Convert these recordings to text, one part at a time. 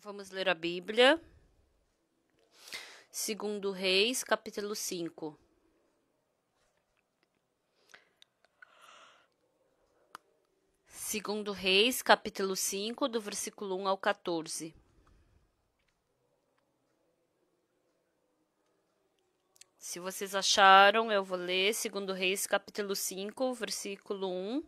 Vamos ler a Bíblia. Segundo Reis, capítulo 5. Segundo Reis, capítulo 5, do versículo 1 ao 14. Se vocês acharam, eu vou ler Segundo Reis, capítulo 5, versículo 1.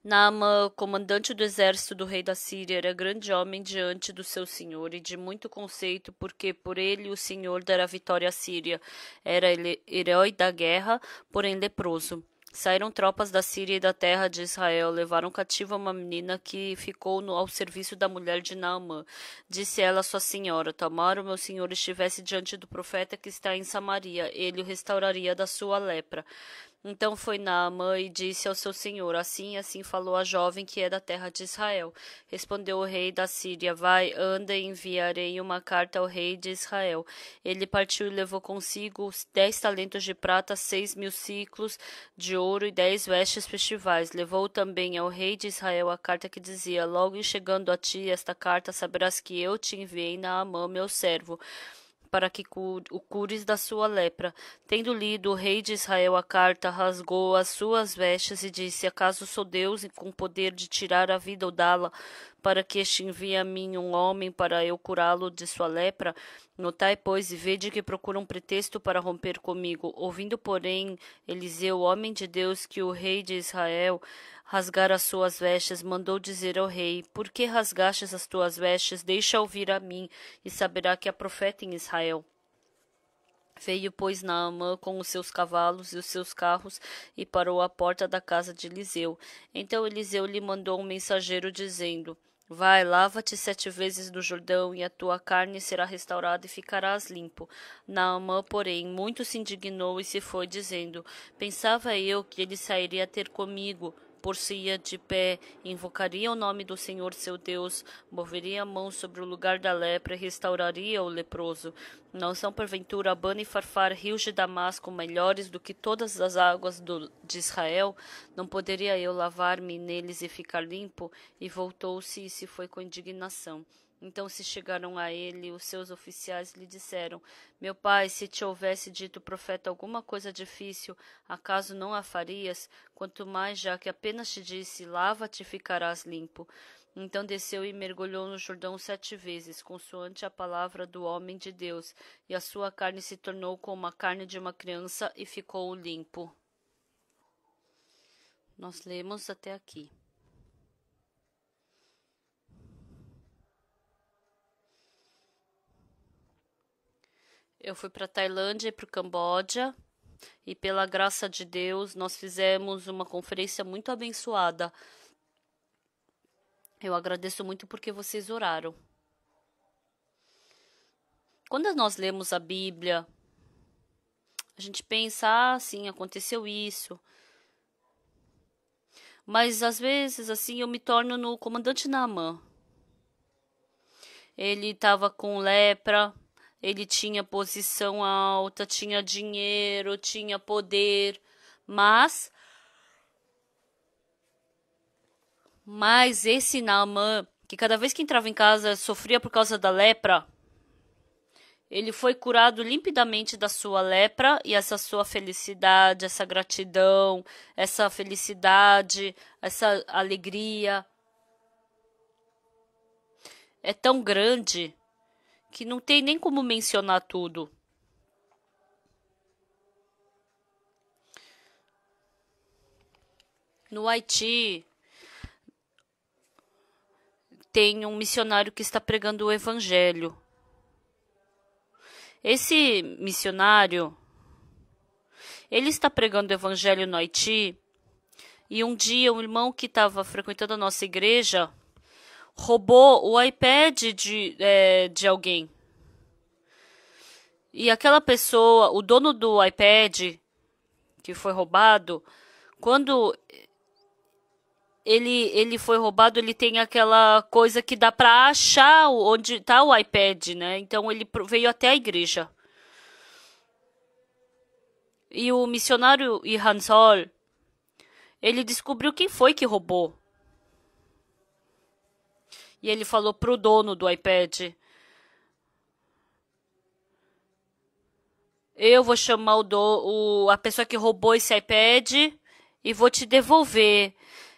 Naamã, comandante do exército do rei da Síria, era grande homem diante do seu senhor e de muito conceito, porque por ele o senhor dera vitória à Síria. Era ele herói da guerra, porém leproso. Saíram tropas da Síria e da terra de Israel, levaram cativa uma menina que ficou ao serviço da mulher de Naamã. Disse ela à sua senhora: tomara o meu senhor estivesse diante do profeta que está em Samaria, ele o restauraria da sua lepra. Então foi Naamã e disse ao seu senhor: assim e assim falou a jovem que é da terra de Israel. Respondeu o rei da Síria: vai, anda e enviarei uma carta ao rei de Israel. Ele partiu e levou consigo 10 talentos de prata, 6.000 ciclos de ouro e 10 vestes festivais. Levou também ao rei de Israel a carta que dizia: logo em chegando a ti esta carta, saberás que eu te enviei Naamã, meu servo, para que o cures da sua lepra. Tendo lido o rei de Israel a carta, rasgou as suas vestes e disse: acaso sou Deus com poder de tirar a vida ou dá-la, para que este envie a mim um homem para eu curá-lo de sua lepra? Notai, pois, e vede que procura um pretexto para romper comigo. Ouvindo, porém, Eliseu, homem de Deus, que o rei de Israel rasgar as suas vestes, mandou dizer ao rei: por que rasgastes as tuas vestes? Deixa ouvir a mim, e saberá que há profeta em Israel. Veio, pois, Naamã com os seus cavalos e os seus carros e parou à porta da casa de Eliseu. Então Eliseu lhe mandou um mensageiro, dizendo: vai, lava-te 7 vezes no Jordão, e a tua carne será restaurada e ficarás limpo. Naamã, porém, muito se indignou e se foi, dizendo: pensava eu que ele sairia ter comigo, por-se-ia de pé, invocaria o nome do Senhor seu Deus, moveria a mão sobre o lugar da lepra e restauraria o leproso. Não são porventura Abana e Farfar, rios de Damasco, melhores do que todas as águas de Israel? Não poderia eu lavar-me neles e ficar limpo? E voltou-se e se foi com indignação. Então se chegaram a ele os seus oficiais e lhe disseram: meu pai, se te houvesse dito o profeta alguma coisa difícil, acaso não a farias? Quanto mais já que apenas te disse: lava-te e ficarás limpo. Então desceu e mergulhou no Jordão 7 vezes, consoante a palavra do homem de Deus, e a sua carne se tornou como a carne de uma criança e ficou limpo. Nós lemos até aqui. Eu fui para a Tailândia e para o Camboja, e pela graça de Deus nós fizemos uma conferência muito abençoada. Eu agradeço muito porque vocês oraram. Quando nós lemos a Bíblia, a gente pensa: ah, sim, aconteceu isso. Mas às vezes, assim, eu me torno no comandante Naamã. Ele estava com lepra, ele tinha posição alta, tinha dinheiro, tinha poder, mas esse Naamã, que cada vez que entrava em casa sofria por causa da lepra, ele foi curado limpidamente da sua lepra, e essa sua felicidade, essa gratidão, essa felicidade, essa alegria é tão grande que não tem nem como mencionar tudo. No Haiti, tem um missionário que está pregando o evangelho. Esse missionário, ele está pregando o evangelho no Haiti, e um dia um irmão que estava frequentando a nossa igreja roubou o iPad de alguém. E aquela pessoa, o dono do iPad que foi roubado, quando ele foi roubado, ele tem aquela coisa que dá para achar onde está o iPad, né? Então ele veio até a igreja. E o missionário Ihansol, ele descobriu quem foi que roubou. E ele falou pro dono do iPad: eu vou chamar a pessoa que roubou esse iPad e vou te devolver.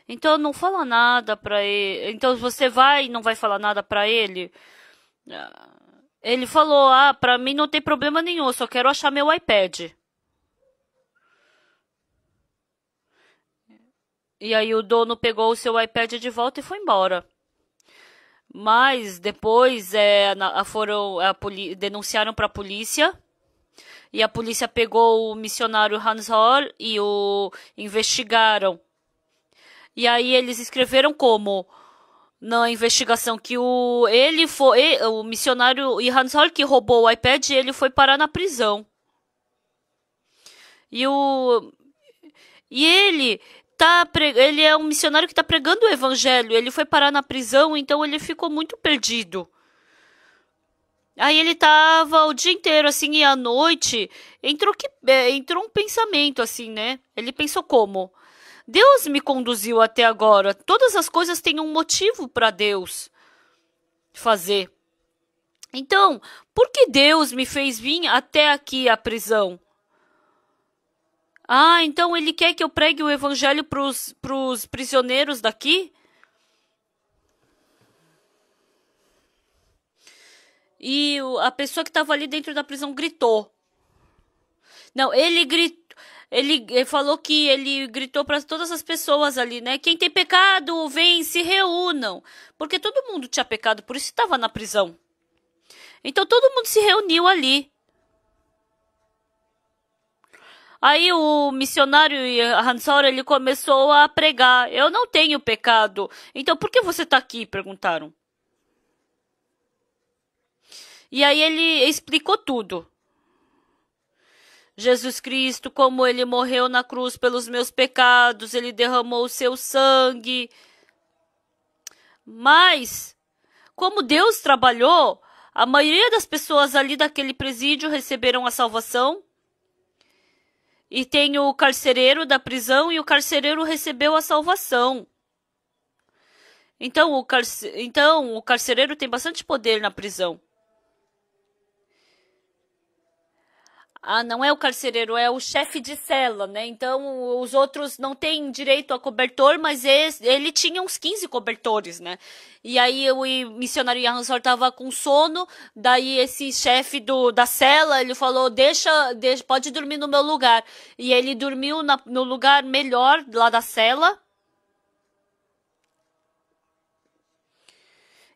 Então não fala nada pra ele. Então você vai e não vai falar nada pra ele? Ele falou: pra mim não tem problema nenhum, eu só quero achar meu iPad. E aí o dono pegou o seu iPad de volta e foi embora. Mas depois denunciaram para a polícia. E a polícia pegou o missionário Hans Hall e o investigaram. E aí eles escreveram como na investigação que o missionário Hans Hall que roubou o iPad, ele foi parar na prisão. E ele é um missionário que está pregando o evangelho. Ele foi parar na prisão, então ele ficou muito perdido. Aí ele tava o dia inteiro, assim, e à noite entrou um pensamento, assim, né? Ele pensou como: Deus me conduziu até agora. Todas as coisas têm um motivo para Deus fazer. Então, por que Deus me fez vir até aqui à prisão? Então ele quer que eu pregue o evangelho pros prisioneiros daqui? E a pessoa que estava ali dentro da prisão gritou. Não, ele gritou. Ele falou que ele gritou para todas as pessoas ali, né? Quem tem pecado, vem, se reúnam. Porque todo mundo tinha pecado, por isso estava na prisão. Então todo mundo se reuniu ali. Aí o missionário Hansor, ele começou a pregar: eu não tenho pecado. Então por que você está aqui? Perguntaram. E aí ele explicou tudo. Jesus Cristo, como ele morreu na cruz pelos meus pecados, ele derramou o seu sangue. Mas, como Deus trabalhou, a maioria das pessoas ali daquele presídio receberam a salvação. E tem o carcereiro da prisão e o carcereiro recebeu a salvação. Então o carcereiro tem bastante poder na prisão. Não é o carcereiro, é o chefe de cela, né? Então, os outros não têm direito a cobertor, mas ele tinha uns 15 cobertores, né? E aí, o missionário Jansson estava com sono, daí esse chefe da cela, ele falou: deixa, pode dormir no meu lugar. E ele dormiu no lugar melhor lá da cela.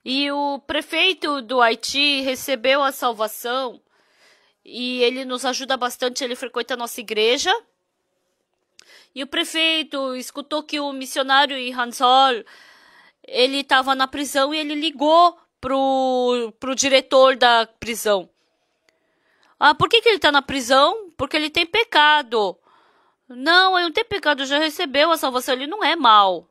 E o prefeito do Haiti recebeu a salvação. E ele nos ajuda bastante, ele frequenta a nossa igreja. E o prefeito escutou que o missionário Hansol, ele estava na prisão e ele ligou pro diretor da prisão. Por que ele está na prisão? Porque ele tem pecado. Não, ele não tem pecado, já recebeu a salvação, ele não é mau.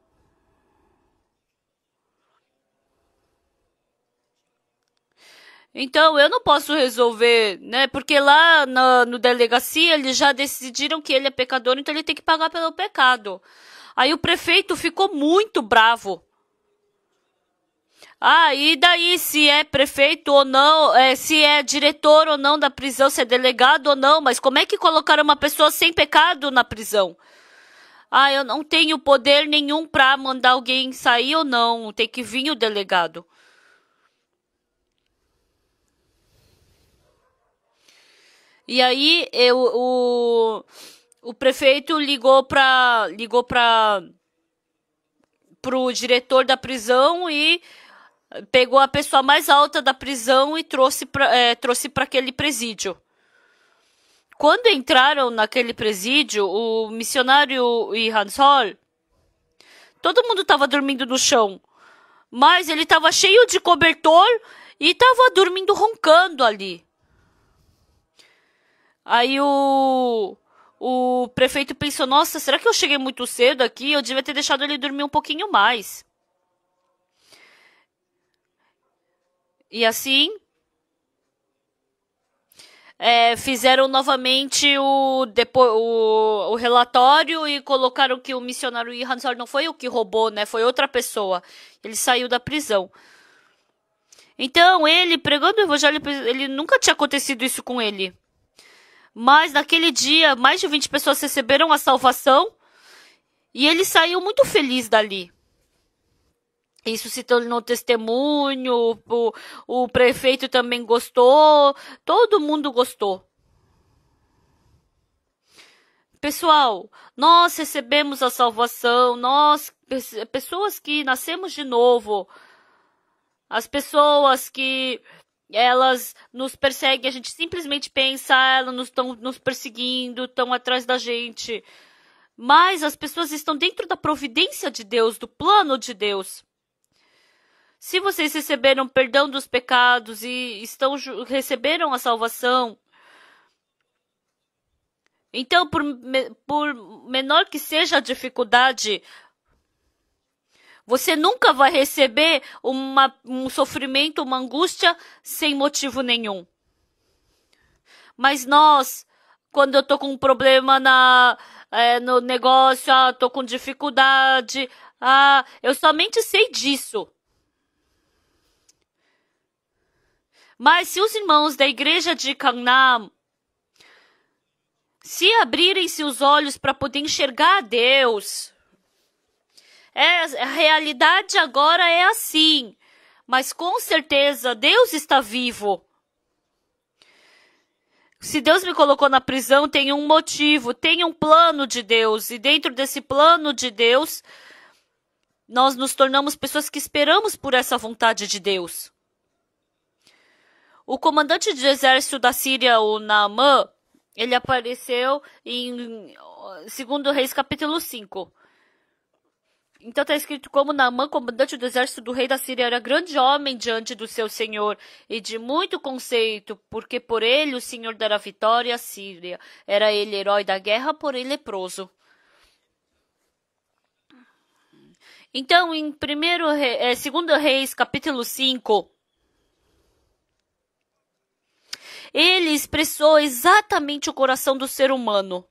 Então, eu não posso resolver, né? Porque lá no delegacia, eles já decidiram que ele é pecador, então ele tem que pagar pelo pecado. Aí o prefeito ficou muito bravo. E daí se é prefeito ou não, se é diretor ou não da prisão, se é delegado ou não, mas como é que colocaram uma pessoa sem pecado na prisão? Eu não tenho poder nenhum para mandar alguém sair ou não, tem que vir o delegado. E aí o prefeito ligou pro diretor da prisão e pegou a pessoa mais alta da prisão e trouxe para aquele presídio. Quando entraram naquele presídio, o missionário e Hansol, todo mundo estava dormindo no chão, mas ele estava cheio de cobertor e estava dormindo roncando ali. Aí o prefeito pensou: nossa, será que eu cheguei muito cedo aqui? Eu devia ter deixado ele dormir um pouquinho mais. E assim, fizeram novamente o relatório e colocaram que o missionário Hansol não foi o que roubou, né? Foi outra pessoa. Ele saiu da prisão. Então, ele pregando o evangelho, ele nunca tinha acontecido isso com ele. Mas naquele dia, mais de 20 pessoas receberam a salvação e ele saiu muito feliz dali. Isso se tornou testemunho, o prefeito também gostou, todo mundo gostou. Pessoal, nós recebemos a salvação, nós, pessoas que nascemos de novo, as pessoas que elas nos perseguem, a gente simplesmente pensa, elas estão nos perseguindo, estão atrás da gente. Mas as pessoas estão dentro da providência de Deus, do plano de Deus. Se vocês receberam perdão dos pecados e receberam a salvação, então, por menor que seja a dificuldade, você nunca vai receber um sofrimento, uma angústia sem motivo nenhum. Mas nós, quando eu tô com um problema no negócio, tô com dificuldade, eu somente sei disso. Mas se os irmãos da igreja de Gangnam se abrirem seus olhos para poder enxergar a Deus, a realidade agora é assim, mas com certeza Deus está vivo. Se Deus me colocou na prisão, tem um motivo, tem um plano de Deus, e dentro desse plano de Deus, nós nos tornamos pessoas que esperamos por essa vontade de Deus. O comandante de exército da Síria, o Naamã, ele apareceu em 2 Reis capítulo 5. Então está escrito como Naamã, comandante do exército do rei da Síria, era grande homem diante do seu senhor e de muito conceito, porque por ele o senhor dera vitória à Síria. Era ele herói da guerra, porém leproso. Então, em 2 Reis capítulo 5, ele expressou exatamente o coração do ser humano.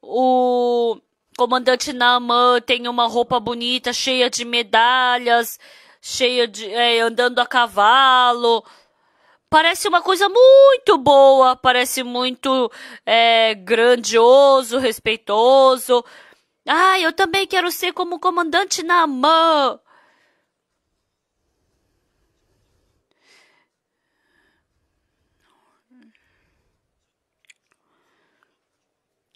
O comandante Naamã tem uma roupa bonita, cheia de medalhas, andando a cavalo. Parece uma coisa muito boa, parece muito grandioso, respeitoso. Eu também quero ser como o comandante Naamã.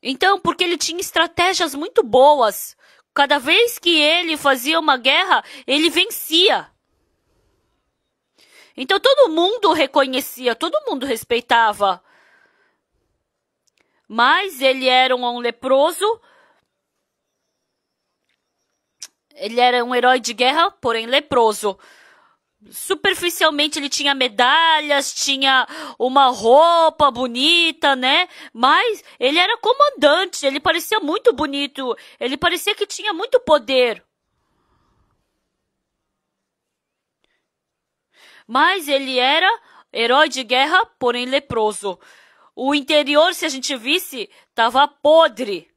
Então, porque ele tinha estratégias muito boas. Cada vez que ele fazia uma guerra, ele vencia. Então todo mundo reconhecia, todo mundo respeitava. Mas ele era um leproso. Ele era um herói de guerra, porém leproso. Superficialmente ele tinha medalhas, tinha uma roupa bonita, né? Mas ele era comandante, ele parecia muito bonito, ele parecia que tinha muito poder. Mas ele era herói de guerra, porém leproso. O interior, se a gente visse, estava podre.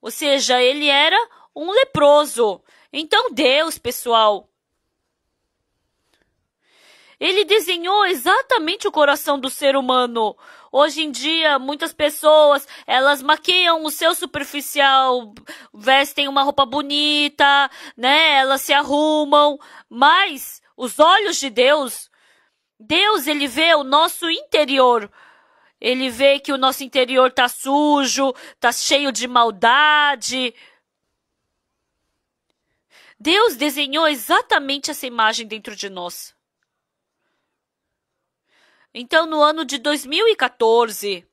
Ou seja, ele era um leproso. Então Deus, pessoal, ele desenhou exatamente o coração do ser humano. Hoje em dia, muitas pessoas, elas maquiam o seu superficial, vestem uma roupa bonita, né? Elas se arrumam, mas os olhos de Deus, ele vê o nosso interior. Ele vê que o nosso interior tá sujo, tá cheio de maldade. Deus desenhou exatamente essa imagem dentro de nós. Então, no ano de 2014,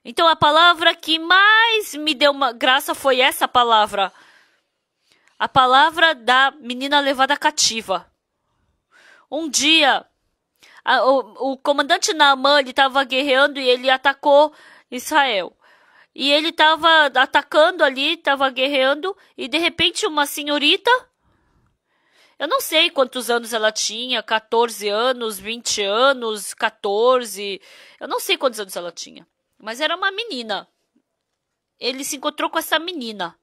então a palavra que mais me deu uma graça foi essa palavra. A palavra da menina levada cativa. Um dia, o comandante Naamã, ele estava guerreando e ele atacou Israel. E ele estava atacando ali, estava guerreando, e de repente uma senhorita, eu não sei quantos anos ela tinha, 14 anos, 20 anos, 14, eu não sei quantos anos ela tinha, mas era uma menina. Ele se encontrou com essa menina.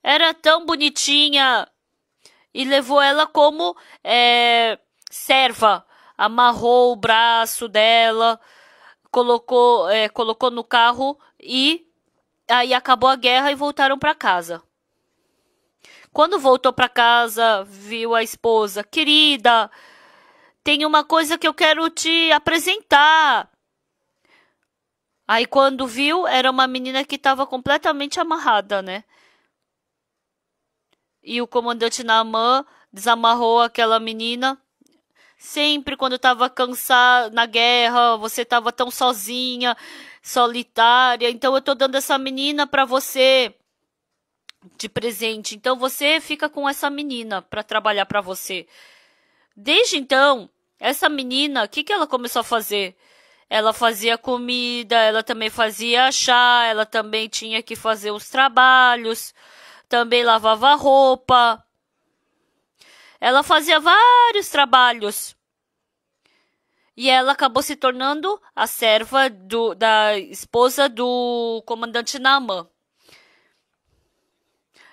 Era tão bonitinha. e levou ela como serva. Amarrou o braço dela, colocou no carro e aí acabou a guerra e voltaram para casa. Quando voltou para casa, viu a esposa. Querida, tem uma coisa que eu quero te apresentar. Aí quando viu, era uma menina que estava completamente amarrada, né? E o comandante Naaman desamarrou aquela menina. Sempre quando estava cansada na guerra, você estava tão sozinha, solitária. Então eu tô dando essa menina para você de presente. Então você fica com essa menina para trabalhar para você. Desde então, essa menina, o que ela começou a fazer? Ela fazia comida, ela também fazia chá, ela também tinha que fazer os trabalhos, também lavava roupa. Ela fazia vários trabalhos. E ela acabou se tornando a serva da esposa do comandante Naaman.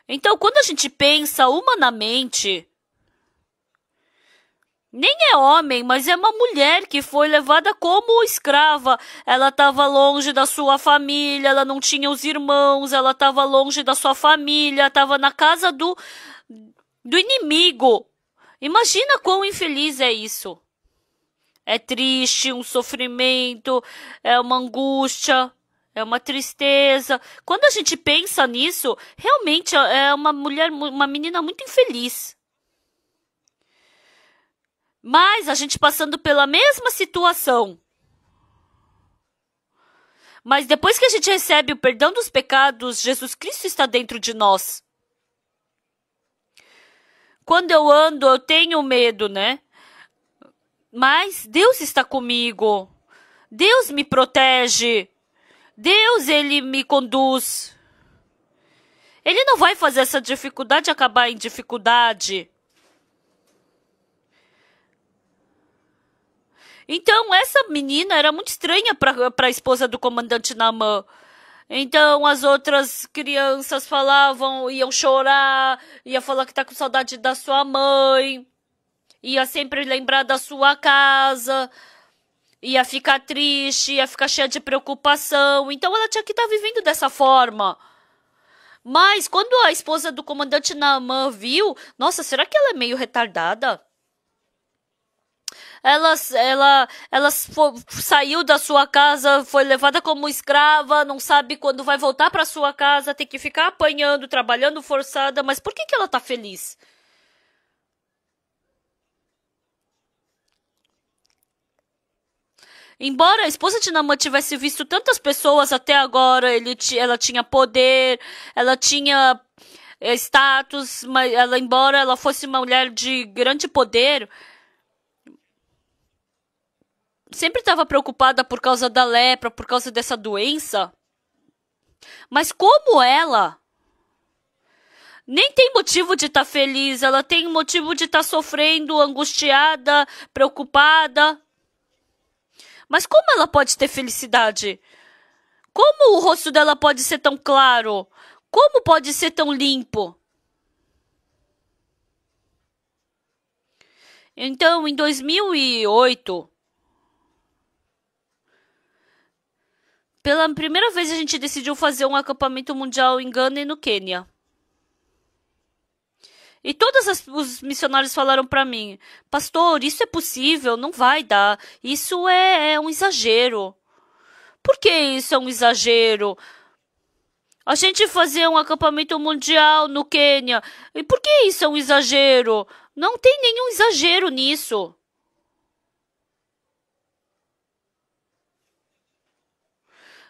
Então, quando a gente pensa humanamente, nem é homem, mas é uma mulher que foi levada como escrava. Ela estava longe da sua família, ela não tinha os irmãos, ela estava longe da sua família, estava na casa do inimigo. Imagina quão infeliz é isso. É triste, um sofrimento, é uma angústia, é uma tristeza. Quando a gente pensa nisso, realmente é uma mulher, uma menina muito infeliz. Mas a gente passando pela mesma situação. Mas depois que a gente recebe o perdão dos pecados, Jesus Cristo está dentro de nós. Quando eu ando, eu tenho medo, né? Mas Deus está comigo. Deus me protege. Deus, Ele me conduz. Ele não vai fazer essa dificuldade acabar em dificuldade. Então, essa menina era muito estranha para a esposa do comandante Naaman. Então, as outras crianças falavam, iam chorar, ia falar que tá com saudade da sua mãe, ia sempre lembrar da sua casa, ia ficar triste, ia ficar cheia de preocupação. Então, ela tinha que estar vivendo dessa forma. Mas, quando a esposa do comandante Naaman viu, nossa, será que ela é meio retardada? Ela saiu da sua casa, foi levada como escrava, não sabe quando vai voltar para sua casa, tem que ficar apanhando, trabalhando forçada, mas por que ela tá feliz? Embora a esposa de Naamã tivesse visto tantas pessoas até agora, ela tinha poder, ela tinha status, mas embora ela fosse uma mulher de grande poder, sempre estava preocupada por causa da lepra, por causa dessa doença. Mas como ela nem tem motivo de estar feliz, ela tem motivo de estar sofrendo, angustiada, preocupada. Mas como ela pode ter felicidade? Como o rosto dela pode ser tão claro? Como pode ser tão limpo? Então, em 2008, pela primeira vez a gente decidiu fazer um acampamento mundial em Gana e no Quênia. E todos os missionários falaram para mim, pastor, isso é possível, não vai dar, isso é um exagero. Por que isso é um exagero? A gente fazer um acampamento mundial no Quênia, e por que isso é um exagero? Não tem nenhum exagero nisso.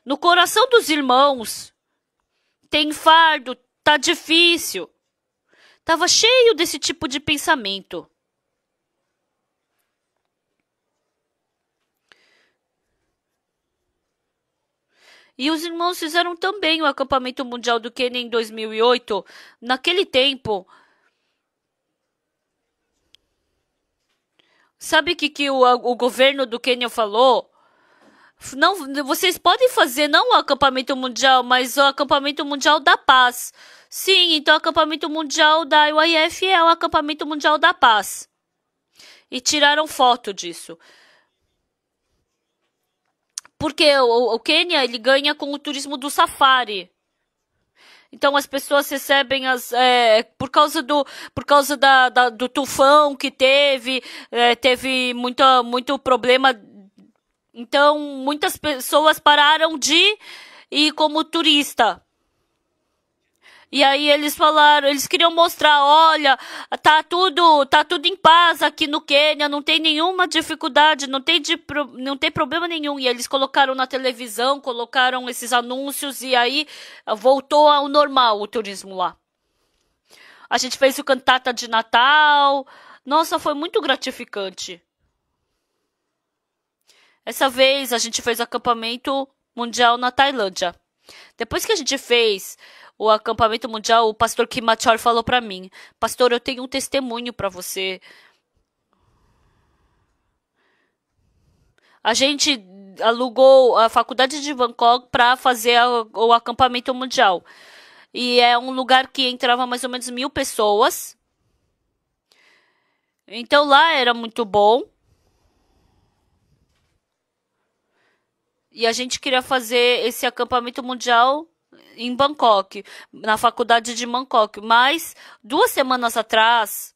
No coração dos irmãos, tem fardo, tá difícil. Estava cheio desse tipo de pensamento. E os irmãos fizeram também o acampamento mundial do Quênia em 2008. Naquele tempo, sabe o que o governo do Quênia falou? Não, vocês podem fazer não o acampamento mundial, mas o acampamento mundial da paz. Sim, então o acampamento mundial da UIF é o acampamento mundial da paz. E tiraram foto disso. Porque o Quênia, ele ganha com o turismo do safari. Então as pessoas recebem por causa do tufão que teve muito problema. Então muitas pessoas pararam de ir como turista. E aí eles falaram, eles queriam mostrar, olha, tá tudo em paz aqui no Quênia, não tem nenhuma dificuldade, não tem problema nenhum. E eles colocaram na televisão, colocaram esses anúncios e aí voltou ao normal o turismo lá. A gente fez o cantata de Natal. Nossa, foi muito gratificante. Essa vez a gente fez o acampamento mundial na Tailândia. Depois que a gente fez o acampamento mundial, o pastor Kim Machor falou para mim: pastor, eu tenho um testemunho para você. A gente alugou a faculdade de Bangkok para fazer o acampamento mundial. E é um lugar que entrava mais ou menos 1.000 pessoas. Então lá era muito bom. E a gente queria fazer esse acampamento mundial em Bangkok, na faculdade de Bangkok. Mas 2 semanas atrás,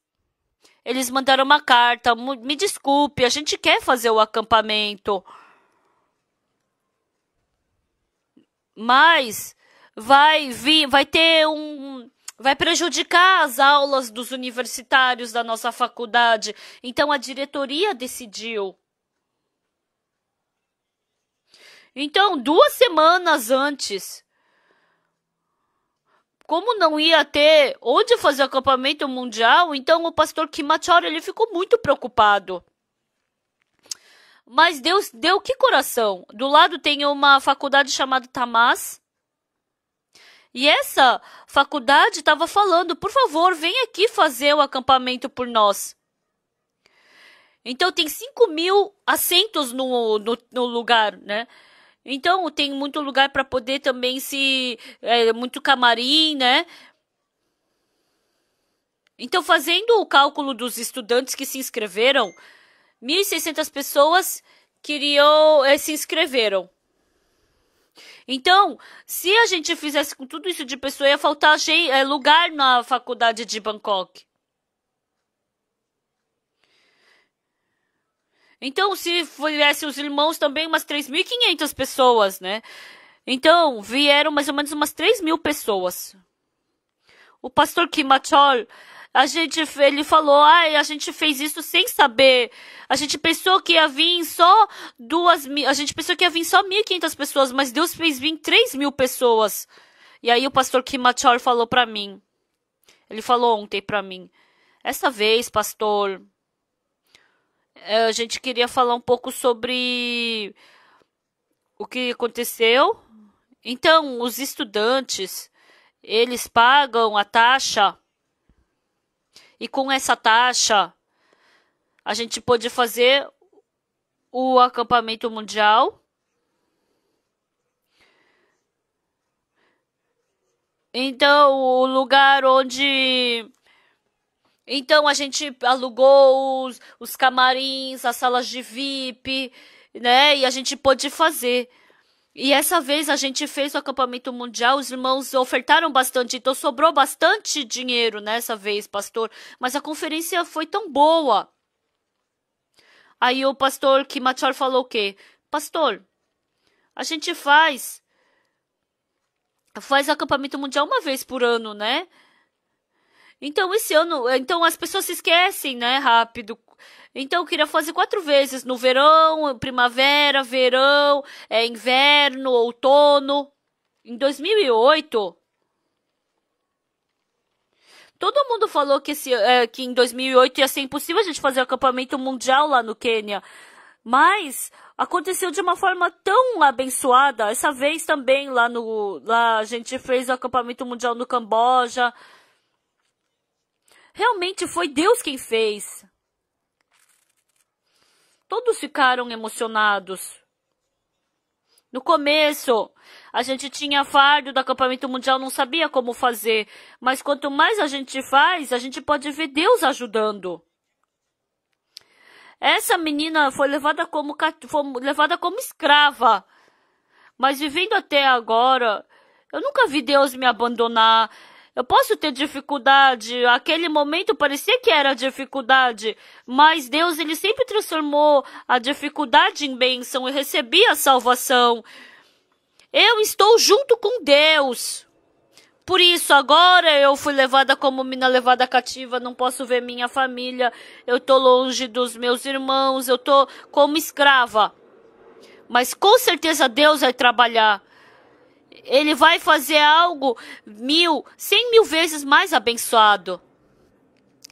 eles mandaram uma carta. Me desculpe, a gente quer fazer o acampamento, mas vai prejudicar as aulas dos universitários da nossa faculdade. Então a diretoria decidiu. Então, 2 semanas antes, como não ia ter onde fazer acampamento mundial, então o pastor Kim Machor, ele ficou muito preocupado. Mas Deus deu que coração. Do lado tem uma faculdade chamada Tamas. E essa faculdade estava falando, por favor, vem aqui fazer o acampamento por nós. Então tem 5.000 assentos no lugar, né? Então tem muito lugar para poder também muito camarim, né? Então fazendo o cálculo dos estudantes que se inscreveram, 1.600 pessoas se inscreveram. Então, se a gente fizesse com tudo isso de pessoa, ia faltar lugar na faculdade de Bangkok. Então, se viessem os irmãos também, umas 3.500 pessoas, né? Então, vieram mais ou menos umas 3.000 pessoas. O pastor Kim Machor, ele falou, a gente fez isso sem saber. A gente pensou que ia vir só 2.000, a gente pensou que ia vir só 1.500 pessoas, mas Deus fez vir 3.000 pessoas. E aí o pastor Kim Machor falou pra mim. Ele falou ontem pra mim: essa vez, pastor, a gente queria falar um pouco sobre o que aconteceu. Então, os estudantes, eles pagam a taxa. E com essa taxa, a gente pôde fazer o acampamento mundial. Então, o lugar onde... Então, a gente alugou os camarins, as salas de VIP, né? E a gente pôde fazer. E essa vez a gente fez o acampamento mundial, os irmãos ofertaram bastante, então sobrou bastante dinheiro nessa vez, pastor. Mas a conferência foi tão boa. Aí o pastor Kim Machor falou o quê? Pastor, a gente faz acampamento mundial uma vez por ano, né? Então, esse ano, então as pessoas se esquecem, né, rápido. Então, eu queria fazer 4 vezes, no verão, primavera, verão, inverno, outono. Em 2008, todo mundo falou que em 2008 ia ser impossível a gente fazer acampamento mundial lá no Quênia. Mas aconteceu de uma forma tão abençoada. Essa vez também lá a gente fez o acampamento mundial no Camboja. Realmente foi Deus quem fez. Todos ficaram emocionados. No começo, a gente tinha fardo do acampamento mundial, não sabia como fazer. Mas quanto mais a gente faz, a gente pode ver Deus ajudando. Essa menina foi levada como escrava. Mas vivendo até agora, eu nunca vi Deus me abandonar. Eu posso ter dificuldade, aquele momento parecia que era dificuldade, mas Deus, ele sempre transformou a dificuldade em bênção. Eu recebi a salvação. Eu estou junto com Deus. Por isso, agora eu fui levada como menina levada cativa, não posso ver minha família, eu estou longe dos meus irmãos, eu estou como escrava. Mas com certeza Deus vai trabalhar. Ele vai fazer algo 100.000 vezes mais abençoado.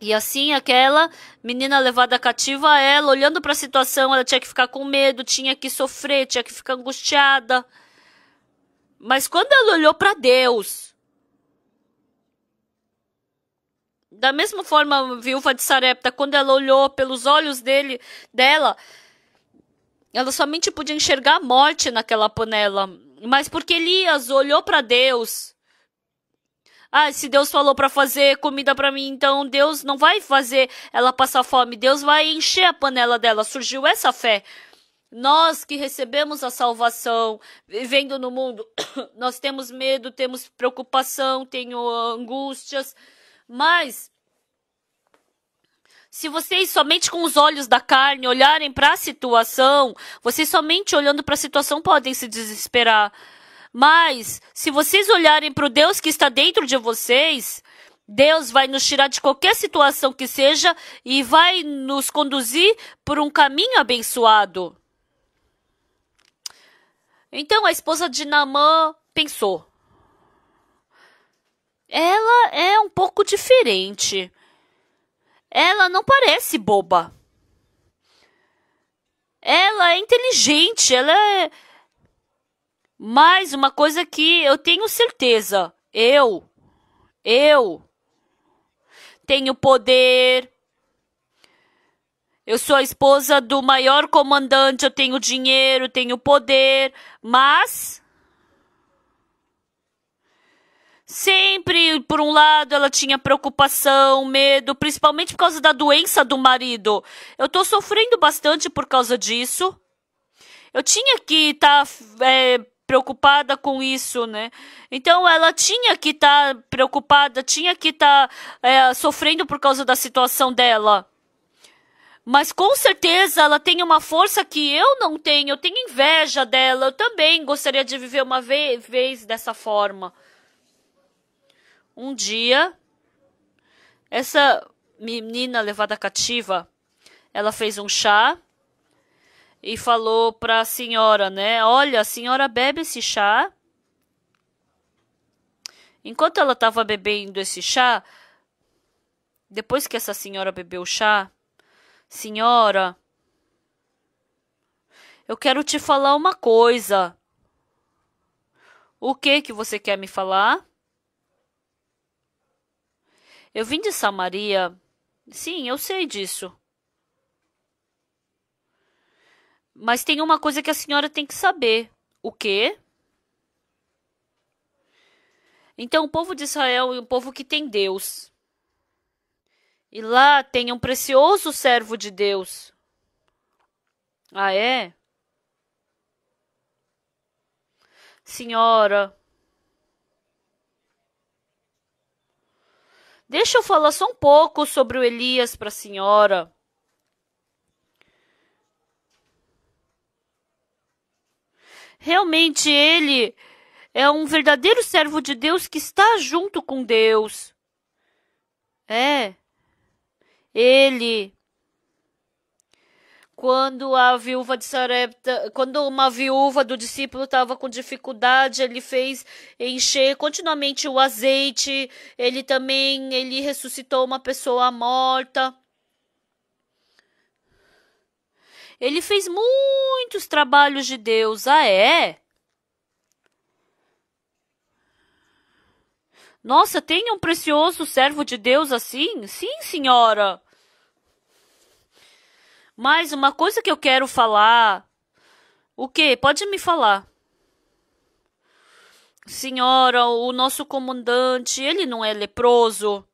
E assim, aquela menina levada cativa, ela, olhando para a situação, ela tinha que ficar com medo, tinha que sofrer, tinha que ficar angustiada. Mas quando ela olhou para Deus, da mesma forma, a viúva de Sarepta, quando ela olhou pelos olhos dela, ela somente podia enxergar a morte naquela panela. Mas porque Elias olhou para Deus. Se Deus falou para fazer comida para mim, então Deus não vai fazer ela passar fome. Deus vai encher a panela dela. Surgiu essa fé. Nós que recebemos a salvação, vivendo no mundo, nós temos medo, temos preocupação, tenho angústias. Mas se vocês somente com os olhos da carne olharem para a situação, vocês somente olhando para a situação podem se desesperar. Mas se vocês olharem para o Deus que está dentro de vocês, Deus vai nos tirar de qualquer situação que seja e vai nos conduzir por um caminho abençoado. Então a esposa de Naamã pensou. Ela é um pouco diferente. Ela não parece boba. Ela é inteligente, ela é... Mas uma coisa que eu tenho certeza, eu tenho poder, eu sou a esposa do maior comandante, eu tenho dinheiro, tenho poder, mas... Sempre, por um lado, ela tinha preocupação, medo, principalmente por causa da doença do marido. Eu tô sofrendo bastante por causa disso. Eu tinha que estar preocupada com isso, né? Então, ela tinha que estar preocupada, tinha que estar sofrendo por causa da situação dela. Mas, com certeza, ela tem uma força que eu não tenho. Eu tenho inveja dela. Eu também gostaria de viver uma vez dessa forma. Um dia, essa menina levada cativa, ela fez um chá e falou para a senhora, né? Olha, a senhora bebe esse chá. Enquanto ela estava bebendo esse chá, depois que essa senhora bebeu o chá, senhora, eu quero te falar uma coisa. O que você quer me falar? Eu vim de Samaria. Sim, eu sei disso. Mas tem uma coisa que a senhora tem que saber. O quê? Então, o povo de Israel é um povo que tem Deus. E lá tem um precioso servo de Deus. Ah, é? Senhora... Deixa eu falar só um pouco sobre o Elias para a senhora. Realmente ele é um verdadeiro servo de Deus que está junto com Deus. Ele... Quando a viúva de Sarepta, quando uma viúva do discípulo estava com dificuldade, ele fez encher continuamente o azeite. Ele ressuscitou uma pessoa morta. Ele fez muitos trabalhos de Deus. Ah, é? Nossa, tem um precioso servo de Deus assim? Sim, senhora. Mas uma coisa que eu quero falar. O quê? Pode me falar. Senhora, o nosso comandante, ele não é leproso?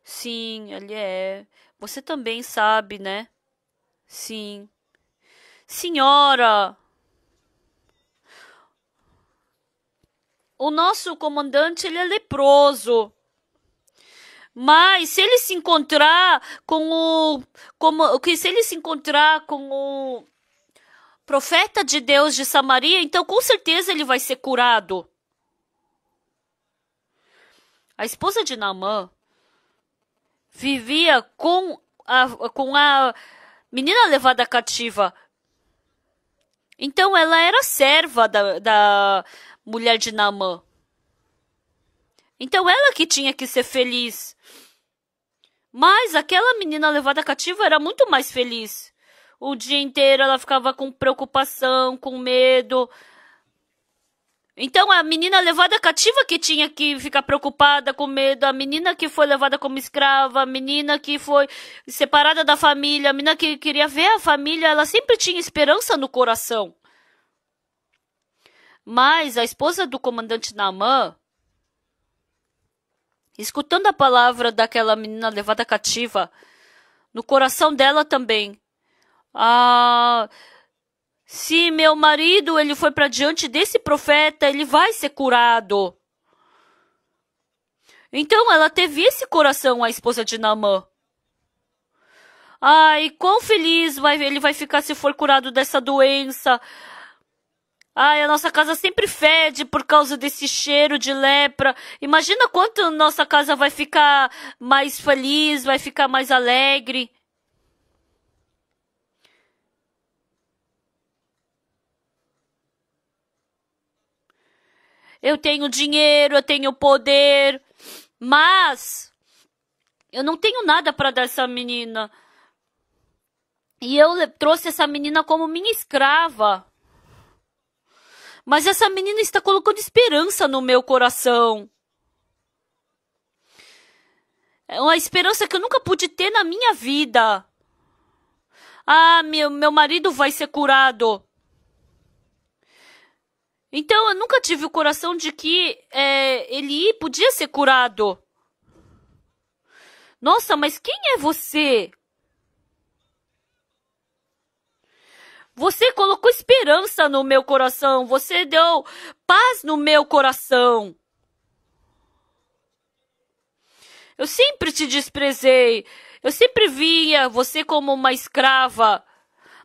Sim, ele é. Você também sabe, né? Sim. Senhora, o nosso comandante, ele é leproso. Mas se ele se encontrar com se ele se encontrar com o profeta de Deus de Samaria, então com certeza ele vai ser curado. A esposa de Naamã vivia com a menina levada cativa. Então ela era serva da mulher de Naamã. Então ela que tinha que ser feliz. Mas aquela menina levada cativa era muito mais feliz. O dia inteiro ela ficava com preocupação, com medo. Então a menina levada cativa que tinha que ficar preocupada, com medo, a menina que foi levada como escrava, a menina que foi separada da família, a menina que queria ver a família, ela sempre tinha esperança no coração. Mas a esposa do comandante Naamã, escutando a palavra daquela menina levada cativa, no coração dela também. Se meu marido ele foi para diante desse profeta, ele vai ser curado. Então ela teve esse coração, a esposa de Naamã. Ai, quão feliz ele vai ficar se for curado dessa doença. Ai, a nossa casa sempre fede por causa desse cheiro de lepra. Imagina quanto nossa casa vai ficar mais feliz, vai ficar mais alegre. Eu tenho dinheiro, eu tenho poder, mas eu não tenho nada para dar essa menina. E eu trouxe essa menina como minha escrava. Mas essa menina está colocando esperança no meu coração. É uma esperança que eu nunca pude ter na minha vida. Meu marido vai ser curado. Então eu nunca tive o coração de que ele podia ser curado. Nossa, mas quem é você? Você colocou esperança no meu coração. Você deu paz no meu coração. Eu sempre te desprezei. Eu sempre via você como uma escrava.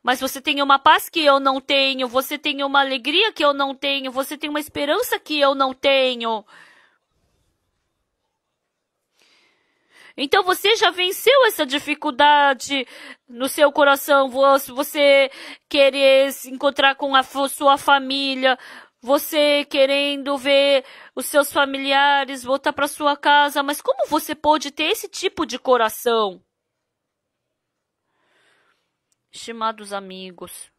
Mas você tem uma paz que eu não tenho. Você tem uma alegria que eu não tenho. Você tem uma esperança que eu não tenho. Então você já venceu essa dificuldade no seu coração. Você querer se encontrar com a sua família. Você querendo ver os seus familiares voltar para sua casa. Mas como você pode ter esse tipo de coração? Estimados amigos,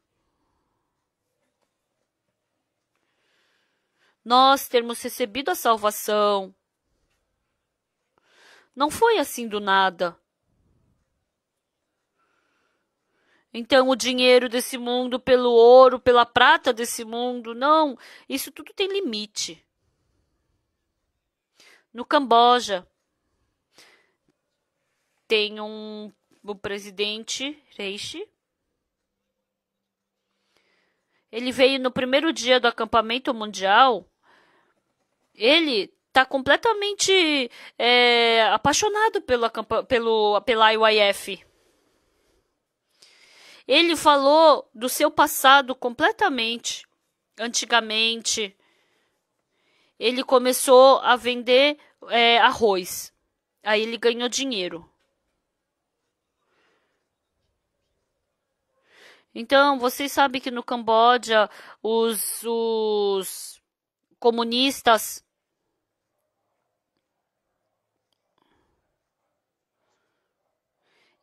nós termos recebido a salvação não foi assim do nada. Então o dinheiro desse mundo, pelo ouro, pela prata desse mundo, não, isso tudo tem limite. No Camboja tem o presidente Reishi. Ele veio no primeiro dia do acampamento mundial. Ele está completamente apaixonado pela IYF. Ele falou do seu passado completamente. Antigamente, ele começou a vender arroz. Aí ele ganhou dinheiro. Então, vocês sabem que no Camboja, os comunistas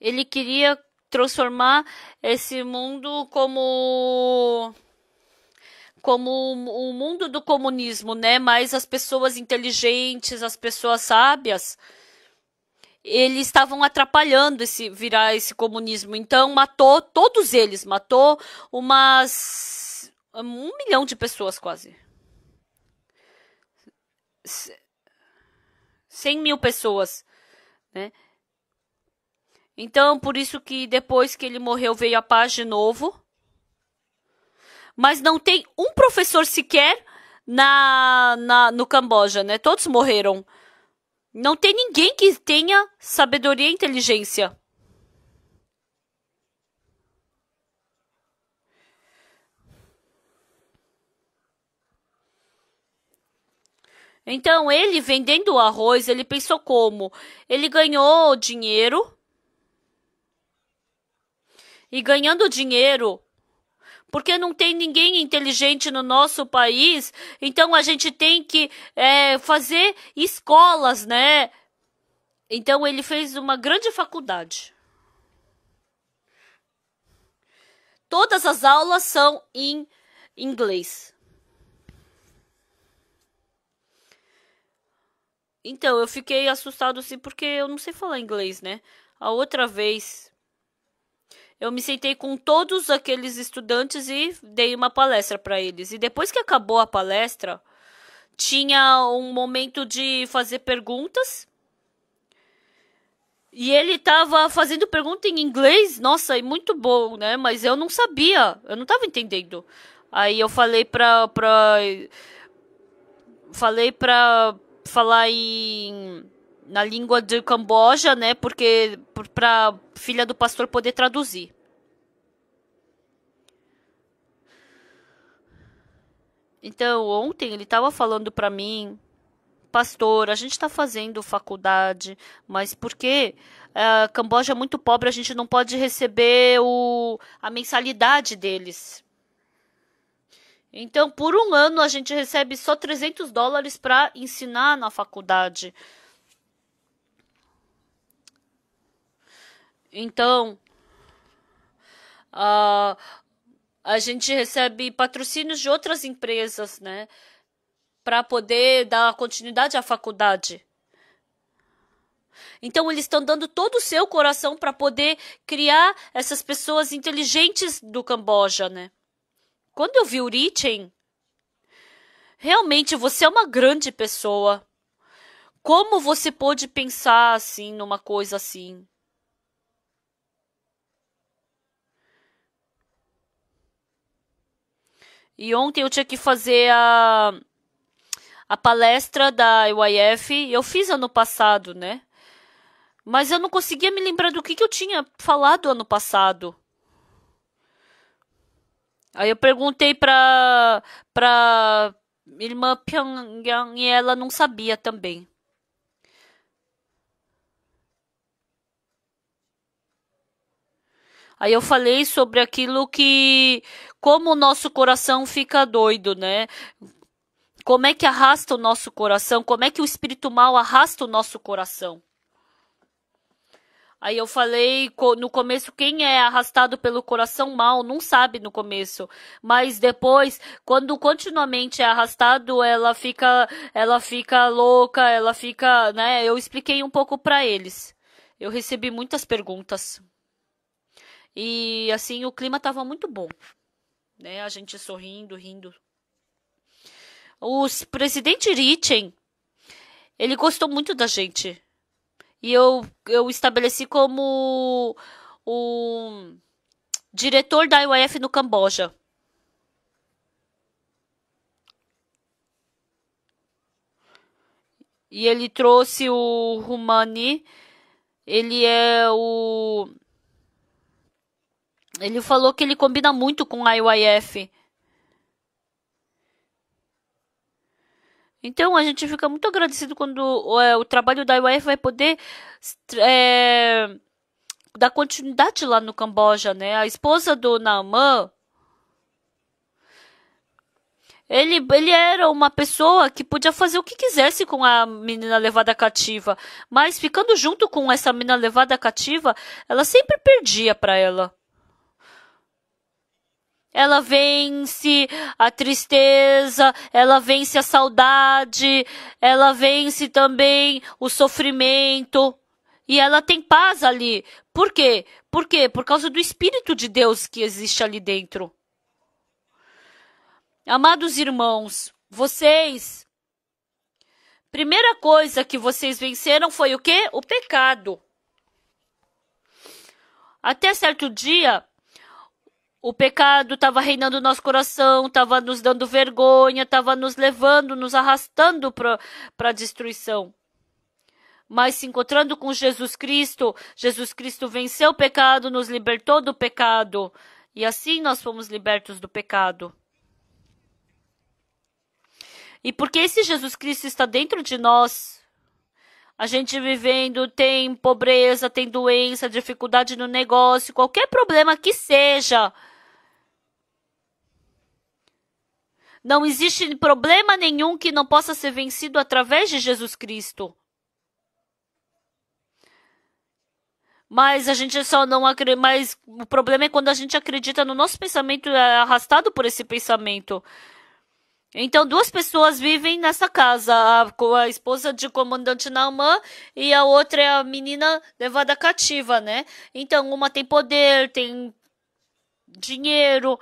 ele queria transformar esse mundo como o mundo do comunismo, né? Mas as pessoas inteligentes, as pessoas sábias, eles estavam atrapalhando virar esse comunismo. Então matou todos eles, matou 1 milhão de pessoas quase. 100 mil pessoas, né? Então, por isso que depois que ele morreu veio a paz de novo. Mas não tem um professor sequer no Camboja, né? Todos morreram. Não tem ninguém que tenha sabedoria e inteligência. Então, ele vendendo o arroz, ele pensou como? Ele ganhou dinheiro. E ganhando dinheiro, porque não tem ninguém inteligente no nosso país, então a gente tem que fazer escolas, né? Então ele fez uma grande faculdade. Todas as aulas são em inglês. Então eu fiquei assustado assim porque eu não sei falar inglês, né? A outra vez eu me sentei com todos aqueles estudantes e dei uma palestra para eles. E depois que acabou a palestra, tinha um momento de fazer perguntas. E ele estava fazendo pergunta em inglês, nossa, e muito bom, né? Mas eu não sabia, eu não estava entendendo. Aí eu falei pra falar na língua de Camboja, né? Porque para filha do pastor poder traduzir. Então, ontem ele estava falando para mim, pastor, a gente está fazendo faculdade, mas porque Camboja é muito pobre, a gente não pode receber a mensalidade deles. Então, por um ano, a gente recebe só $300 para ensinar na faculdade. Então, a gente recebe patrocínios de outras empresas, né? Para poder dar continuidade à faculdade. Então, eles estão dando todo o seu coração para poder criar essas pessoas inteligentes do Camboja, né? Quando eu vi o Richen, realmente você é uma grande pessoa. Como você pôde pensar assim, numa coisa assim? E ontem eu tinha que fazer a palestra da IYF. Eu fiz ano passado, né? Mas eu não conseguia me lembrar do que eu tinha falado ano passado. Aí eu perguntei pra irmã Pyongyang e ela não sabia também. Aí eu falei sobre aquilo como o nosso coração fica doido, né? Como é que arrasta o nosso coração? Como é que o espírito mal arrasta o nosso coração? Aí eu falei no começo, quem é arrastado pelo coração mal não sabe no começo, mas depois, quando continuamente é arrastado, ela fica louca, ela fica, né? Eu expliquei um pouco para eles. Eu recebi muitas perguntas. E assim, o clima estava muito bom, né? A gente sorrindo, rindo. O presidente Richen, ele gostou muito da gente. E eu estabeleci como o diretor da IYF no Camboja. E ele trouxe o Rumani. Ele falou que ele combina muito com a IYF. Então a gente fica muito agradecido quando o trabalho da IYF vai poder dar continuidade lá no Camboja, né? A esposa do Naaman, ele era uma pessoa que podia fazer o que quisesse com a menina levada cativa, mas ficando junto com essa menina levada cativa, ela sempre perdia para ela. Ela vence a tristeza, ela vence a saudade, ela vence também o sofrimento. E ela tem paz ali. Por quê? Por quê? Por causa do Espírito de Deus que existe ali dentro. Amados irmãos, vocês Primeira coisa que vocês venceram foi o quê? O pecado. Até certo dia, o pecado estava reinando no nosso coração, estava nos dando vergonha, estava nos levando, nos arrastando para a destruição. Mas se encontrando com Jesus Cristo venceu o pecado, nos libertou do pecado. E assim nós fomos libertos do pecado. E porque esse Jesus Cristo está dentro de nós, a gente vivendo, tem pobreza, tem doença, dificuldade no negócio, qualquer problema que seja. Não existe problema nenhum que não possa ser vencido através de Jesus Cristo. Mas a gente só não acredita. Mas o problema é quando a gente acredita no nosso pensamento, é arrastado por esse pensamento. Então, duas pessoas vivem nessa casa, a esposa de comandante Naamã e a outra é a menina levada cativa, né? Então, uma tem poder, tem dinheiro,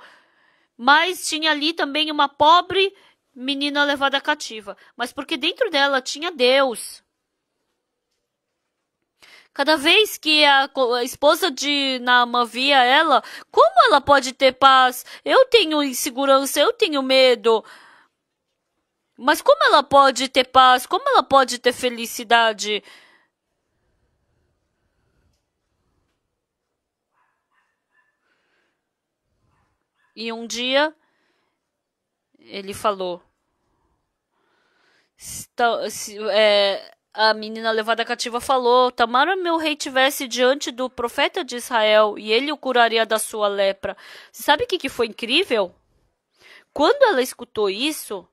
mas tinha ali também uma pobre menina levada cativa. Mas porque dentro dela tinha Deus. Cada vez que a esposa de Naamã via ela, como ela pode ter paz? Eu tenho insegurança, eu tenho medo. Mas como ela pode ter paz? Como ela pode ter felicidade? E um dia ele falou: a menina levada cativa falou: Tomara meu rei tivesse diante do profeta de Israel e ele o curaria da sua lepra. Você sabe o que foi incrível? Quando ela escutou isso,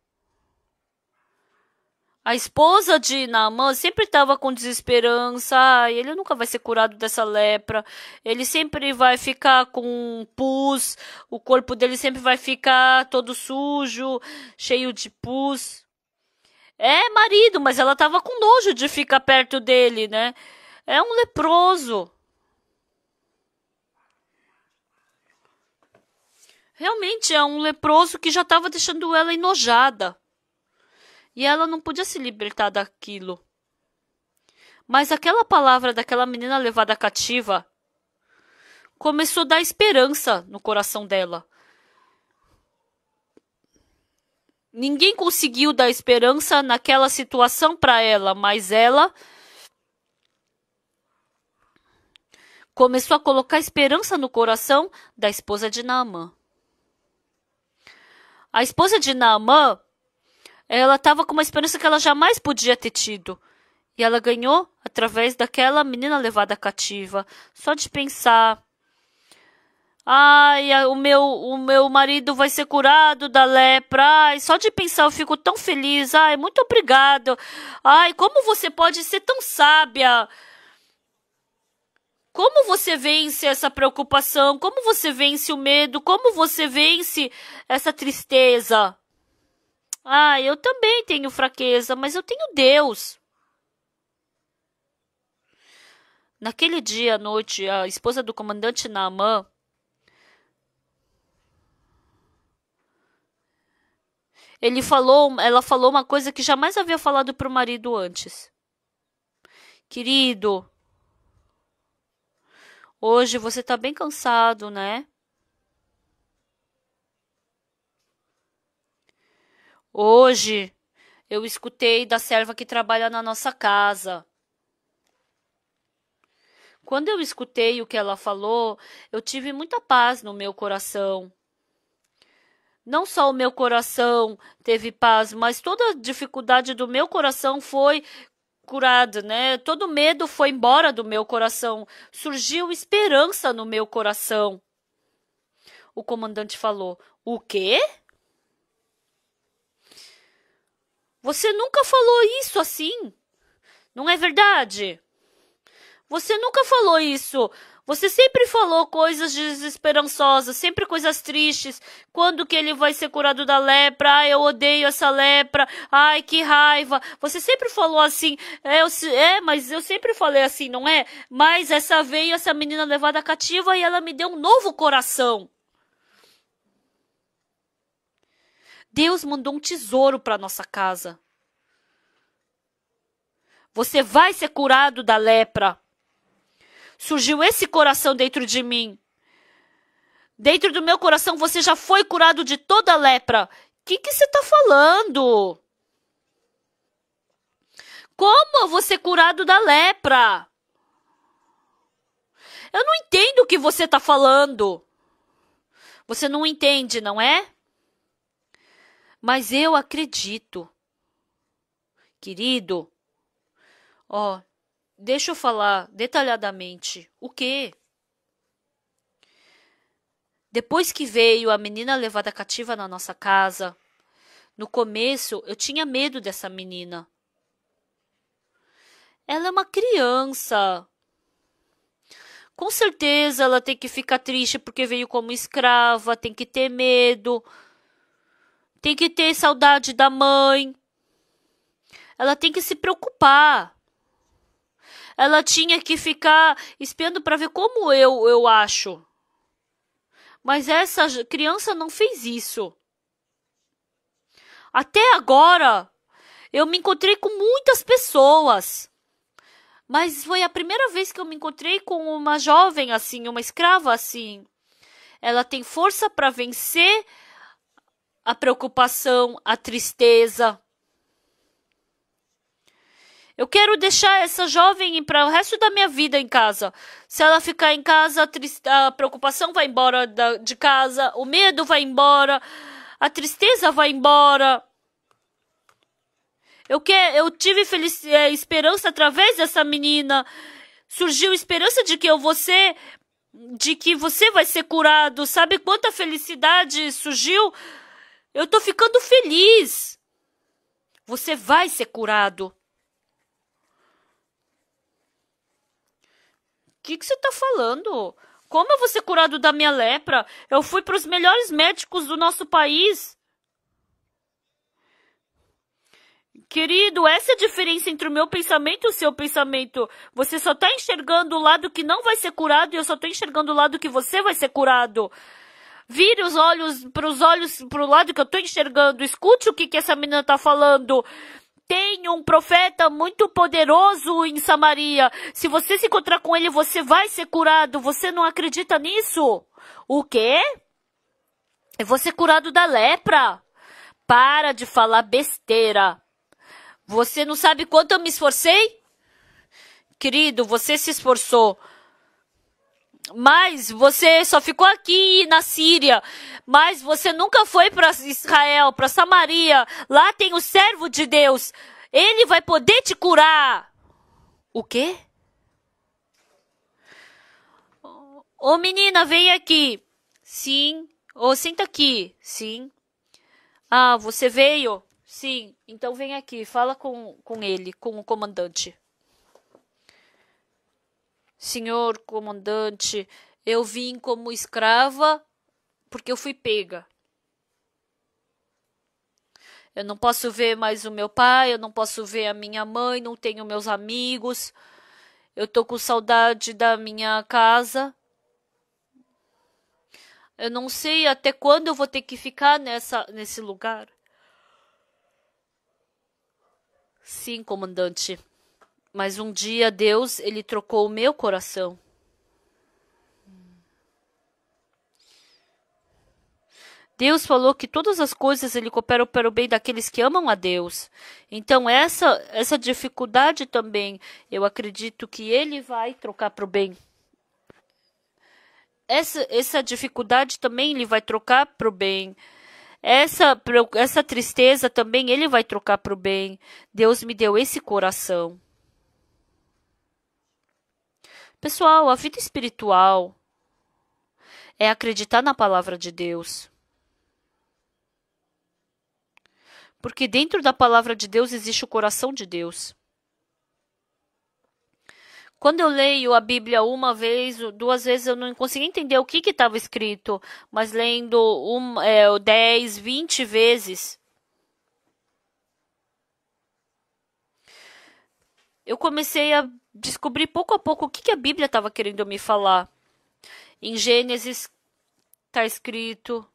a esposa de Naamã sempre estava com desesperança. Ele nunca vai ser curado dessa lepra. Ele sempre vai ficar com pus. O corpo dele sempre vai ficar todo sujo, cheio de pus. É marido, mas ela estava com nojo de ficar perto dele, né? É um leproso. Realmente é um leproso que já estava deixando ela enojada. E ela não podia se libertar daquilo. Mas aquela palavra daquela menina levada cativa começou a dar esperança no coração dela. Ninguém conseguiu dar esperança naquela situação para ela, mas ela começou a colocar esperança no coração da esposa de Naamã. A esposa de Naamã, ela estava com uma esperança que ela jamais podia ter tido. E ela ganhou através daquela menina levada cativa. Só de pensar: ai, o meu marido vai ser curado da lepra. Ai, só de pensar eu fico tão feliz. Ai, muito obrigado. Ai, como você pode ser tão sábia? Como você vence essa preocupação? Como você vence o medo? Como você vence essa tristeza? Ah, eu também tenho fraqueza, mas eu tenho Deus. Naquele dia à noite, a esposa do comandante Naamã, ela falou uma coisa que jamais havia falado para o marido antes. Querido, hoje você está bem cansado, né? Hoje eu escutei da serva que trabalha na nossa casa. Quando eu escutei o que ela falou, eu tive muita paz no meu coração. Não só o meu coração teve paz, mas toda a dificuldade do meu coração foi curada, né? Todo medo foi embora do meu coração. Surgiu esperança no meu coração. O comandante falou: O quê? Você nunca falou isso assim. Não é verdade? Você nunca falou isso. Você sempre falou coisas desesperançosas, sempre coisas tristes. Quando que ele vai ser curado da lepra? Ai, eu odeio essa lepra. Ai, que raiva. Você sempre falou assim. Mas eu sempre falei assim, não é? Mas veio essa menina levada cativa e ela me deu um novo coração. Deus mandou um tesouro para nossa casa. Você vai ser curado da lepra. Surgiu esse coração dentro de mim. Dentro do meu coração você já foi curado de toda a lepra. O que você está falando? Como eu vou ser curado da lepra? Eu não entendo o que você está falando. Você não entende, não é? Mas eu acredito. Querido, deixa eu falar detalhadamente. O quê? Depois que veio a menina levada cativa na nossa casa, no começo eu tinha medo dessa menina. Ela é uma criança. Com certeza ela tem que ficar triste porque veio como escrava, tem que ter medo, tem que ter saudade da mãe. Ela tem que se preocupar. Ela tinha que ficar espiando para ver como eu acho. Mas essa criança não fez isso. Até agora, eu me encontrei com muitas pessoas. Mas foi a primeira vez que eu me encontrei com uma jovem assim, uma escrava assim. Ela tem força para vencer a preocupação, a tristeza. Eu quero deixar essa jovem para o resto da minha vida em casa. Se ela ficar em casa, a preocupação vai embora de casa, o medo vai embora, a tristeza vai embora. Eu tive esperança através dessa menina. Surgiu esperança de que você vai ser curado. Sabe quanta felicidade surgiu? Eu tô ficando feliz. Você vai ser curado. O que você está falando? Como eu vou ser curado da minha lepra? Eu fui para os melhores médicos do nosso país. Querido, essa é a diferença entre o meu pensamento e o seu pensamento. Você só está enxergando o lado que não vai ser curado e eu só estou enxergando o lado que você vai ser curado. Vire os olhos para o lado que eu estou enxergando. Escute o que essa menina está falando. Tem um profeta muito poderoso em Samaria. Se você se encontrar com ele, você vai ser curado. Você não acredita nisso? O quê? Eu vou ser curado da lepra. Para de falar besteira. Você não sabe quanto eu me esforcei? Querido, você se esforçou. Mas você só ficou aqui na Síria. Mas você nunca foi para Israel, para Samaria. Lá tem o servo de Deus. Ele vai poder te curar. O quê? Ô menina, vem aqui. Sim. Senta aqui. Sim. Ah, você veio? Sim. Então vem aqui. Fala com ele, com o comandante. Senhor comandante, eu vim como escrava porque eu fui pega. Eu não posso ver mais o meu pai, eu não posso ver a minha mãe, não tenho meus amigos. Eu tô com saudade da minha casa. Eu não sei até quando eu vou ter que ficar nesse lugar. Sim, comandante. Mas um dia Deus, ele trocou o meu coração. Deus falou que todas as coisas ele cooperam para o bem daqueles que amam a Deus. Então essa dificuldade também, eu acredito que ele vai trocar para o bem. Essa dificuldade também ele vai trocar para o bem. Essa tristeza também ele vai trocar para o bem. Deus me deu esse coração. Pessoal, a vida espiritual é acreditar na palavra de Deus. Porque dentro da palavra de Deus existe o coração de Deus. Quando eu leio a Bíblia uma vez, duas vezes, eu não consegui entender o que estava escrito. Mas lendo 10, 20 vezes, eu comecei a descobrir pouco a pouco o que a Bíblia estava querendo me falar. Em Gênesis está escrito,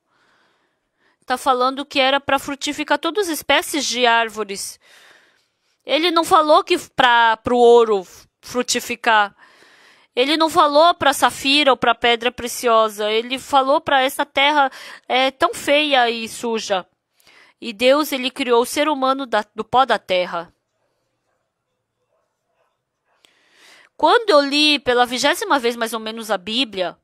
está falando que era para frutificar todas as espécies de árvores. Ele não falou que para o ouro frutificar. Ele não falou para safira ou para pedra preciosa. Ele falou para essa terra tão feia e suja. E Deus, ele criou o ser humano do pó da terra. Quando eu li pela 20ª vez mais ou menos a Bíblia,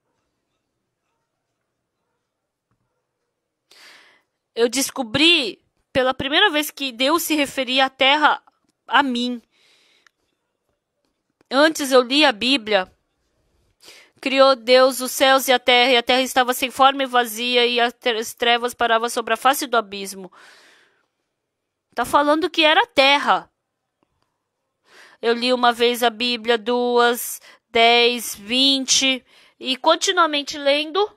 eu descobri pela primeira vez que Deus se referia à terra a mim. Antes eu li a Bíblia. Criou Deus os céus e a terra estava sem forma e vazia, e as trevas paravam sobre a face do abismo. Está falando que era a terra. Eu li uma vez a Bíblia, 2, 10, 20, e continuamente lendo.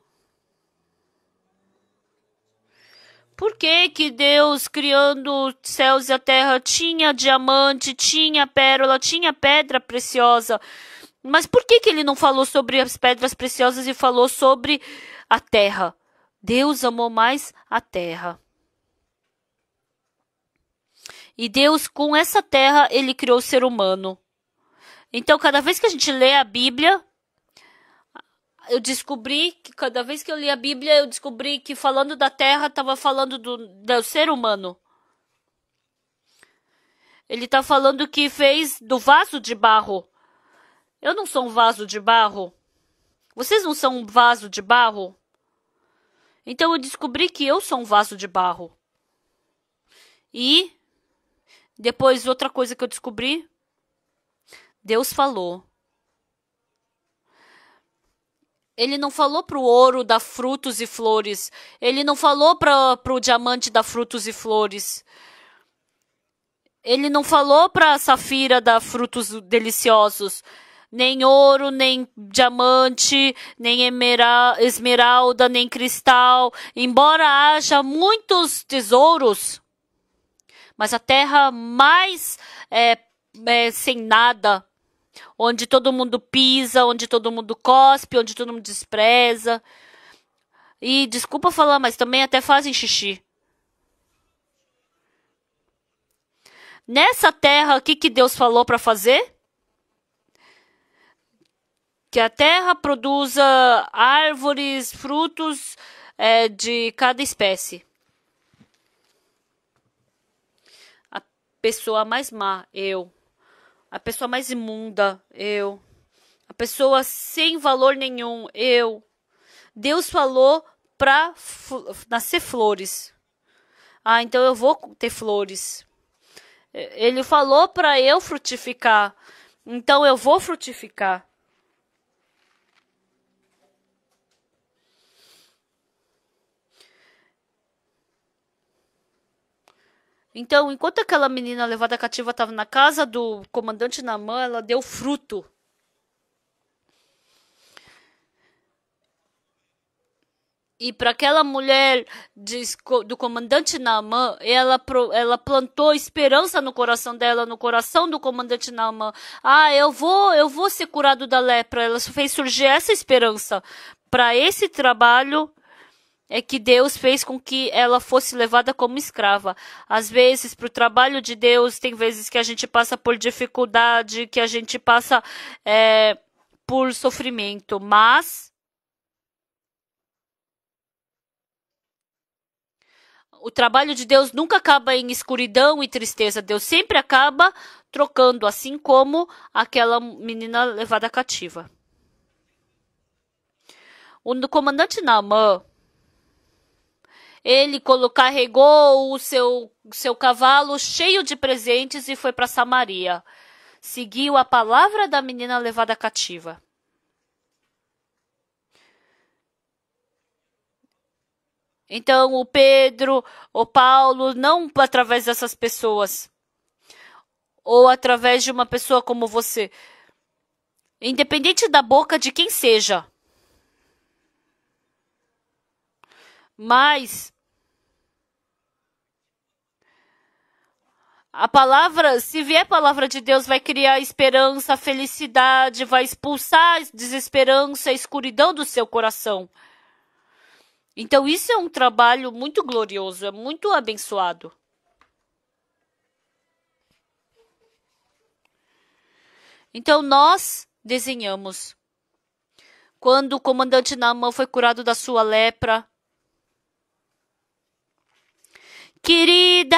Por que que Deus, criando os céus e a terra, tinha diamante, tinha pérola, tinha pedra preciosa? Mas por que que ele não falou sobre as pedras preciosas e falou sobre a terra? Deus amou mais a terra. E Deus, com essa terra, ele criou o ser humano. Então, cada vez que a gente lê a Bíblia, eu descobri que cada vez que eu li a Bíblia, eu descobri que falando da terra, estava falando do ser humano. Ele está falando que fez do vaso de barro. Eu não sou um vaso de barro. Vocês não são um vaso de barro? Então eu descobri que eu sou um vaso de barro. E depois outra coisa que eu descobri, Deus falou. Ele não falou para o ouro dar frutos e flores. Ele não falou para o diamante dar frutos e flores. Ele não falou para a safira dar frutos deliciosos. Nem ouro, nem diamante, nem esmeralda, nem cristal. Embora haja muitos tesouros, mas a terra mais sem nada, onde todo mundo pisa, onde todo mundo cospe, onde todo mundo despreza. E desculpa falar, mas também até fazem xixi. Nessa terra, o que Deus falou para fazer? Que a terra produza árvores, frutos de cada espécie. A pessoa mais má, eu. A pessoa mais imunda, eu. A pessoa sem valor nenhum, eu. Deus falou para nascer flores. Ah, então eu vou ter flores. Ele falou para eu frutificar. Então eu vou frutificar. Então, enquanto aquela menina levada cativa estava na casa do comandante Naamã, ela deu fruto. E para aquela mulher do comandante Naamã, ela plantou esperança no coração dela, no coração do comandante Naamã. Ah, eu vou ser curado da lepra. Ela fez surgir essa esperança. Para esse trabalho é que Deus fez com que ela fosse levada como escrava. Às vezes, para o trabalho de Deus, tem vezes que a gente passa por dificuldade, que a gente passa por sofrimento, mas o trabalho de Deus nunca acaba em escuridão e tristeza. Deus sempre acaba trocando, assim como aquela menina levada cativa. O comandante Naamã, ele carregou o seu cavalo cheio de presentes e foi para Samaria. Seguiu a palavra da menina levada cativa. Então, o Pedro, o Paulo, não através dessas pessoas, ou através de uma pessoa como você, independente da boca de quem seja, mas a palavra, se vier a palavra de Deus, vai criar esperança, felicidade, vai expulsar a desesperança, a escuridão do seu coração. Então isso é um trabalho muito glorioso, é muito abençoado. Então nós desenhamos. Quando o comandante Naamã foi curado da sua lepra, querida!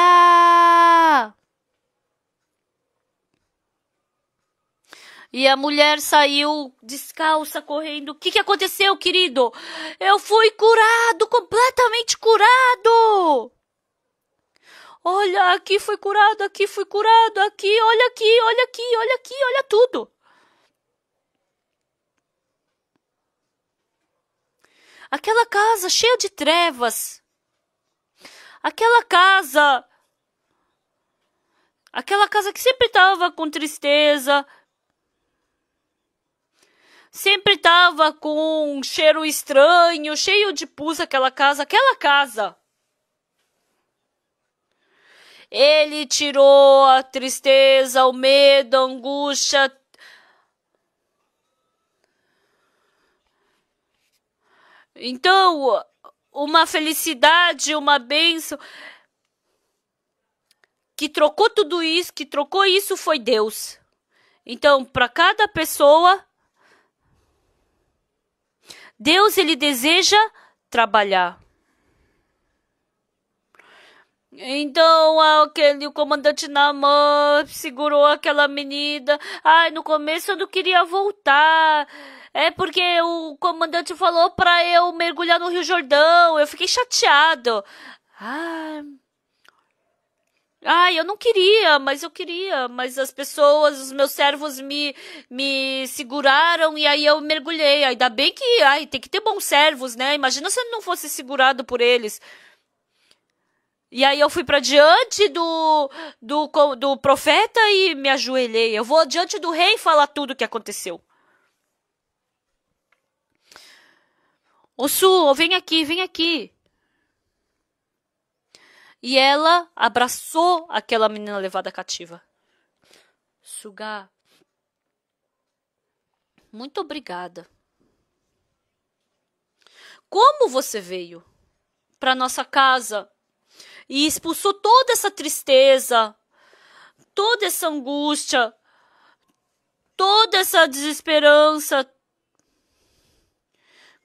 E a mulher saiu descalça, correndo. O que aconteceu, querido? Eu fui curado, completamente curado! Olha, aqui fui curado, aqui fui curado, aqui, olha aqui, olha aqui, olha aqui, olha tudo. Aquela casa cheia de trevas. Aquela casa que sempre estava com tristeza. Sempre estava com um cheiro estranho, cheio de pus, aquela casa. Ele tirou a tristeza, o medo, a angústia. Então, uma felicidade, uma bênção. Que trocou tudo isso, que trocou isso foi Deus. Então, para cada pessoa, Deus, ele deseja trabalhar. Então, o comandante Naamã segurou aquela menina. Ai, no começo eu não queria voltar. É porque o comandante falou para eu mergulhar no Rio Jordão. Eu fiquei chateado. Ai, eu não queria, mas eu queria. Mas as pessoas, os meus servos me seguraram e aí eu mergulhei. Ainda bem que, tem que ter bons servos, né? Imagina se eu não fosse segurado por eles. E aí eu fui para diante do profeta e me ajoelhei. Eu vou diante do rei falar tudo o que aconteceu. Ô Su, vem aqui, vem aqui. E ela abraçou aquela menina levada cativa. Suga, muito obrigada. Como você veio para nossa casa e expulsou toda essa tristeza, toda essa angústia, toda essa desesperança?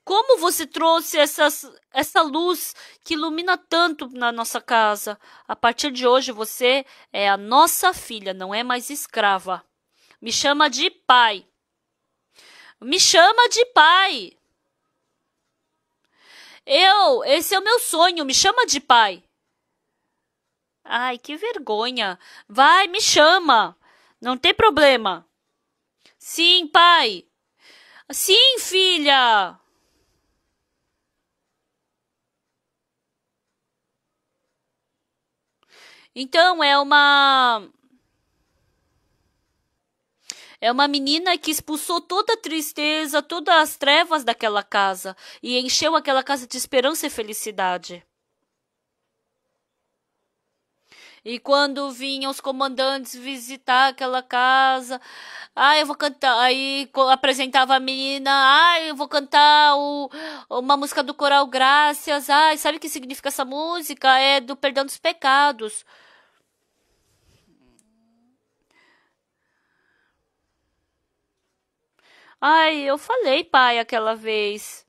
Como você trouxe essa luz que ilumina tanto na nossa casa? A partir de hoje você é a nossa filha, não é mais escrava. Me chama de pai. Me chama de pai. Esse é o meu sonho, me chama de pai. Ai, que vergonha. Vai, me chama. Não tem problema. Sim, pai. Sim, filha. Então, é uma menina que expulsou toda a tristeza, todas as trevas daquela casa e encheu aquela casa de esperança e felicidade. E quando vinham os comandantes visitar aquela casa, eu vou cantar. Aí apresentava a menina, eu vou cantar uma música do Coral Graças. Sabe o que significa essa música? É do perdão dos pecados. Eu falei, pai, aquela vez.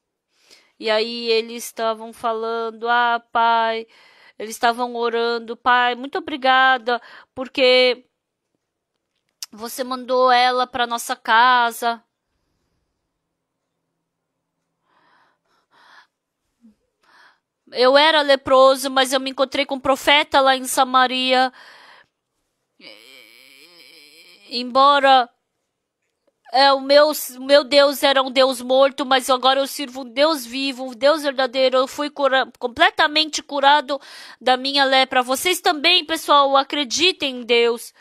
E aí eles estavam falando, pai, eles estavam orando, pai, muito obrigada, porque você mandou ela para nossa casa. Eu era leproso, mas eu me encontrei com um profeta lá em Samaria. Embora o meu Deus era um Deus morto, mas agora eu sirvo um Deus vivo, um Deus verdadeiro. Eu fui completamente curado da minha lepra. Vocês também, pessoal, acreditem em Deus.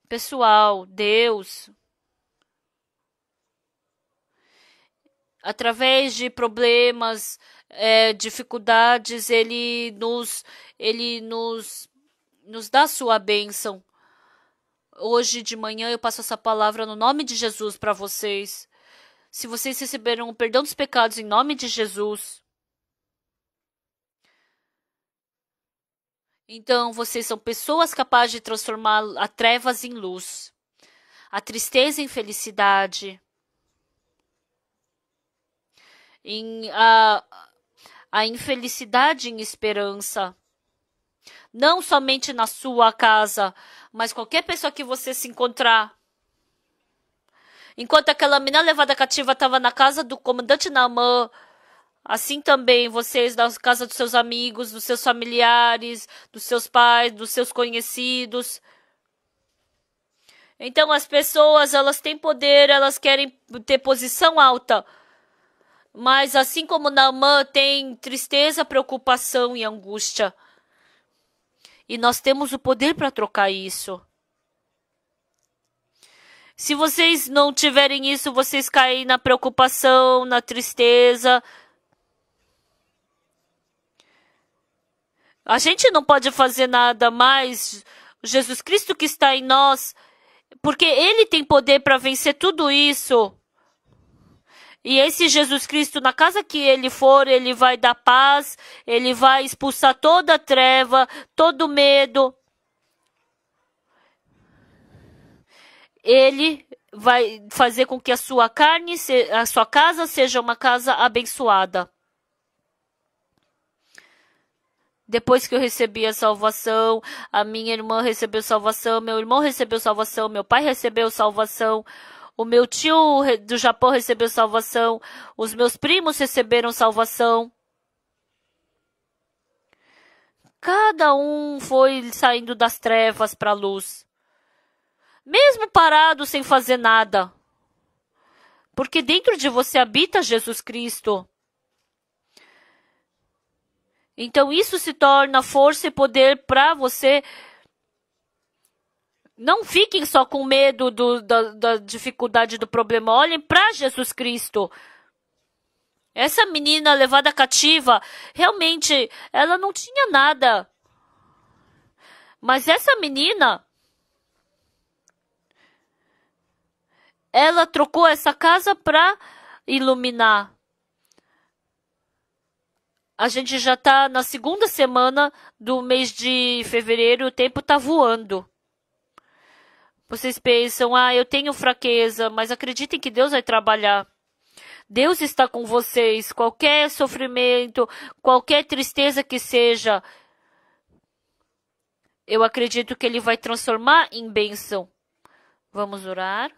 Pessoal, Deus, através de problemas, dificuldades, Ele nos dá a sua bênção. Hoje de manhã eu passo essa palavra no nome de Jesus para vocês. Se vocês receberam o perdão dos pecados em nome de Jesus, Então, vocês são pessoas capazes de transformar a trevas em luz, a tristeza em felicidade, a infelicidade em esperança. Não somente na sua casa, mas qualquer pessoa que você se encontrar. Enquanto aquela menina levada cativa estava na casa do comandante Naamã, assim também vocês na casa dos seus amigos, dos seus familiares, dos seus pais, dos seus conhecidos. Então as pessoas, elas têm poder, elas querem ter posição alta. Mas assim como Naamã tem tristeza, preocupação e angústia. E nós temos o poder para trocar isso. Se vocês não tiverem isso, vocês caem na preocupação, na tristeza. A gente não pode fazer nada mais. Jesus Cristo que está em nós, porque Ele tem poder para vencer tudo isso. E esse Jesus Cristo, na casa que Ele for, Ele vai dar paz, Ele vai expulsar toda a treva, todo medo. Ele vai fazer com que a sua casa seja uma casa abençoada. Depois que eu recebi a salvação, a minha irmã recebeu salvação, meu irmão recebeu salvação, meu pai recebeu salvação, o meu tio do Japão recebeu salvação, os meus primos receberam salvação. Cada um foi saindo das trevas para a luz. Mesmo parado sem fazer nada. Porque dentro de você habita Jesus Cristo. Então isso se torna força e poder para você. Não fiquem só com medo da dificuldade do problema. Olhem para Jesus Cristo. Essa menina levada cativa, realmente, ela não tinha nada. Mas essa menina, ela trocou essa casa para iluminar. A gente já está na segunda semana do mês de fevereiro, o tempo está voando. Vocês pensam, eu tenho fraqueza, mas acreditem que Deus vai trabalhar. Deus está com vocês. Qualquer sofrimento, qualquer tristeza que seja, eu acredito que Ele vai transformar em bênção. Vamos orar.